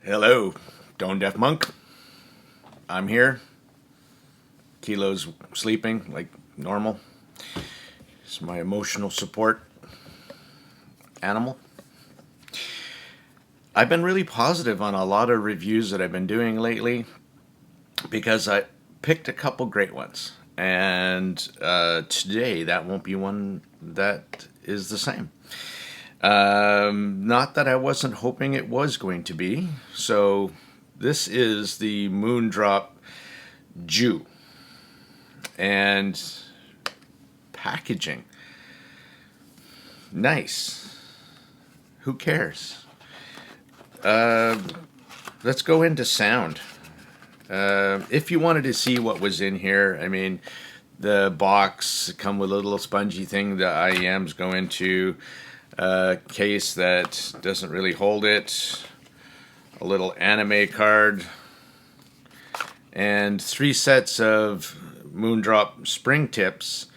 Hello, Tone Deaf Monk. I'm here. Kilo's sleeping like normal. It's my emotional support animal. I've been really positive on a lot of reviews that I've been doing lately because I picked a couple great ones. And today, that won't be one that is the same. Not that I wasn't hoping it was going to be. So this is the MOONDROP JIU. And packaging. Nice. Who cares? Let's go into sound. If you wanted to see what was in here, I mean, the box come with a little spongy thing. The IEMs go into a case that doesn't really hold it. A little anime card. And 3 sets of MOONDROP spring tips,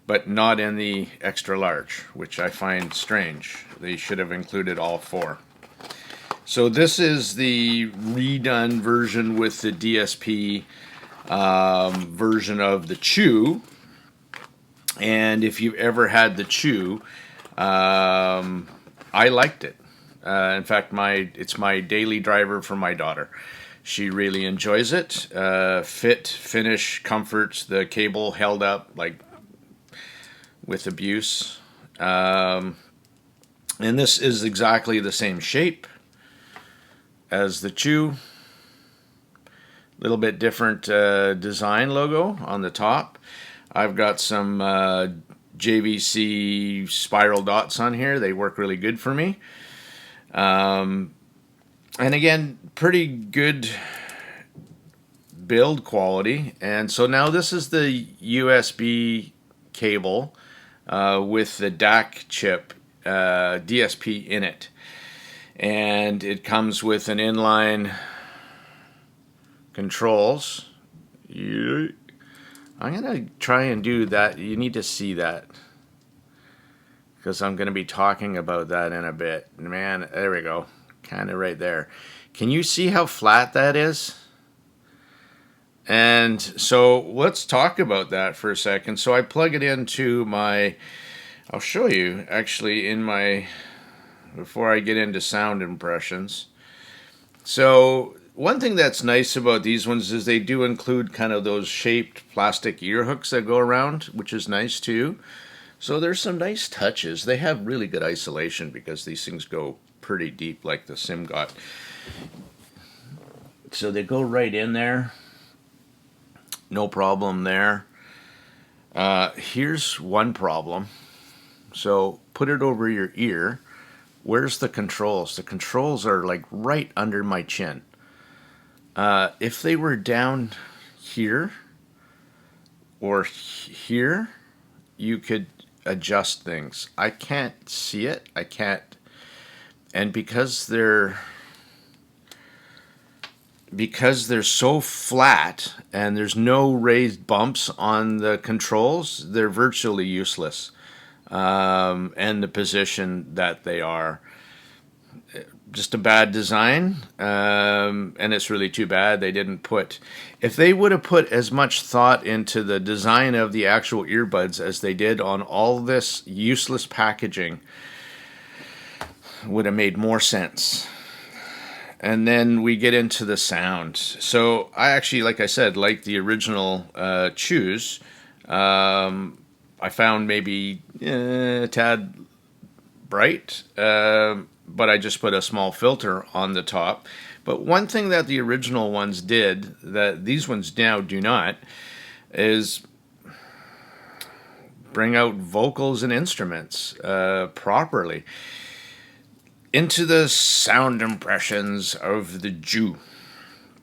but not in the extra large, which I find strange. They should have included all 4. So this is the redone version with the DSP version of the Chew. And if you've ever had the Chew, I liked it. In fact, it's my daily driver for my daughter. She really enjoys it. Fit, finish, comfort. The cable held up like with abuse. And this is exactly the same shape as the Chew. Little bit different design logo on the top. I've got some JVC spiral dots on here. They work really good for me. And again, pretty good build quality. And so now this is the USB cable with the DAC chip DSP in it. And it comes with an inline controls. I'm going to try and do that. You need to see that, because I'm going to be talking about that in a bit. Man, there we go. Kind of right there. Can you see how flat that is? And so let's talk about that for a second. So I plug it into my, I'll show you actually in my, before I get into sound impressions. So one thing that's nice about these ones is they do include kind of those shaped plastic ear hooks that go around, which is nice too. So there's some nice touches. They have really good isolation because these things go pretty deep like the Sim got. So they go right in there. No problem there. Here's one problem. So put it over your ear. Where's the controls? The controls are like right under my chin. If they were down here or here, you could adjust things. I can't see it. I can't. And because they're so flat and there's no raised bumps on the controls, they're virtually useless. And the position that they are. Just a bad design, and it's really too bad they didn't put. If they would have put as much thought into the design of the actual earbuds as they did on all this useless packaging, would have made more sense. And then we get into the sound. So I actually, like I said, like the original Chews. I found maybe a tad bright. But I just put a small filter on the top. But one thing that the original ones did, that these ones now do not, is bring out vocals and instruments properly. Into the sound impressions of the Jiu.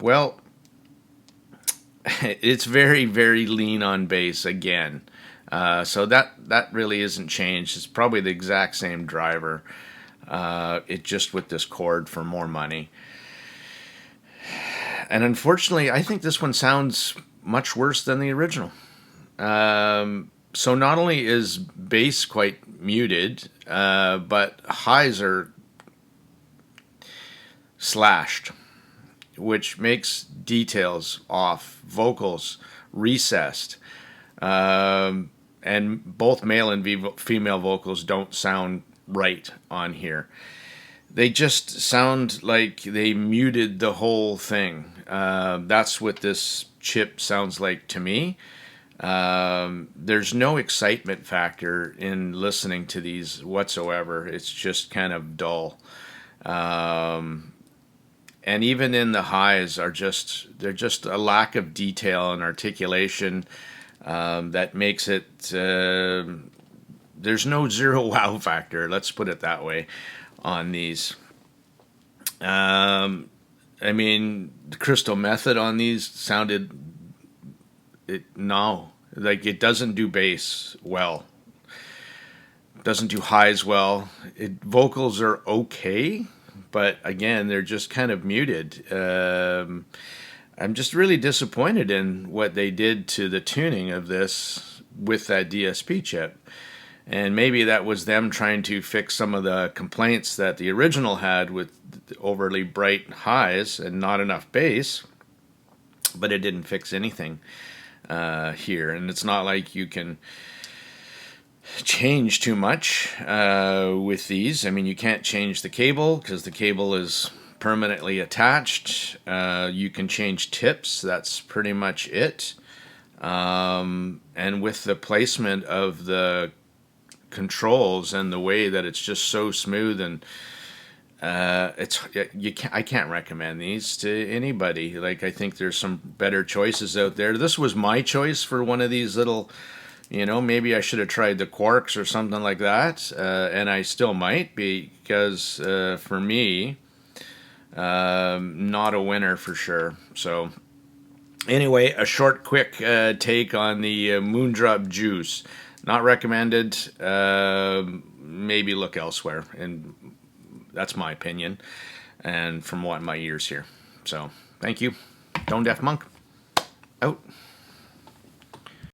Well, it's very, very lean on bass again. So that really isn't changed. It's probably the exact same driver. It just with this cord for more money. And unfortunately, I think this one sounds much worse than the original. So not only is bass quite muted, but highs are slashed. which makes details off, vocals recessed, and both male and female vocals don't sound right on here. They just sound like they muted the whole thing. That's what this chip sounds like to me. There's no excitement factor in listening to these whatsoever. It's just kind of dull. And even in the highs they're just a lack of detail and articulation that makes it, there's no zero wow factor, let's put it that way, on these. I mean, the crystal method on these sounded, no, like it doesn't do bass well, doesn't do highs well. Vocals are okay, but again, they're just kind of muted. I'm just really disappointed in what they did to the tuning of this with that DSP chip. And maybe that was them trying to fix some of the complaints that the original had with overly bright highs and not enough bass, but it didn't fix anything here. And it's not like you can change too much with these. I mean, you can't change the cable because the cable is permanently attached. You can change tips. That's pretty much it. And with the placement of the controls and the way that it's just so smooth, and I can't recommend these to anybody. Like, I think there's some better choices out there. This was my choice for one of these little, maybe I should have tried the Quarks or something like that, and I still might, because for me, not a winner for sure. So anyway, a short, quick take on the Moondrop Jiu. Not recommended. Maybe look elsewhere, and that's my opinion, and from what my ears hear. So thank you. Tone Deaf Monk out.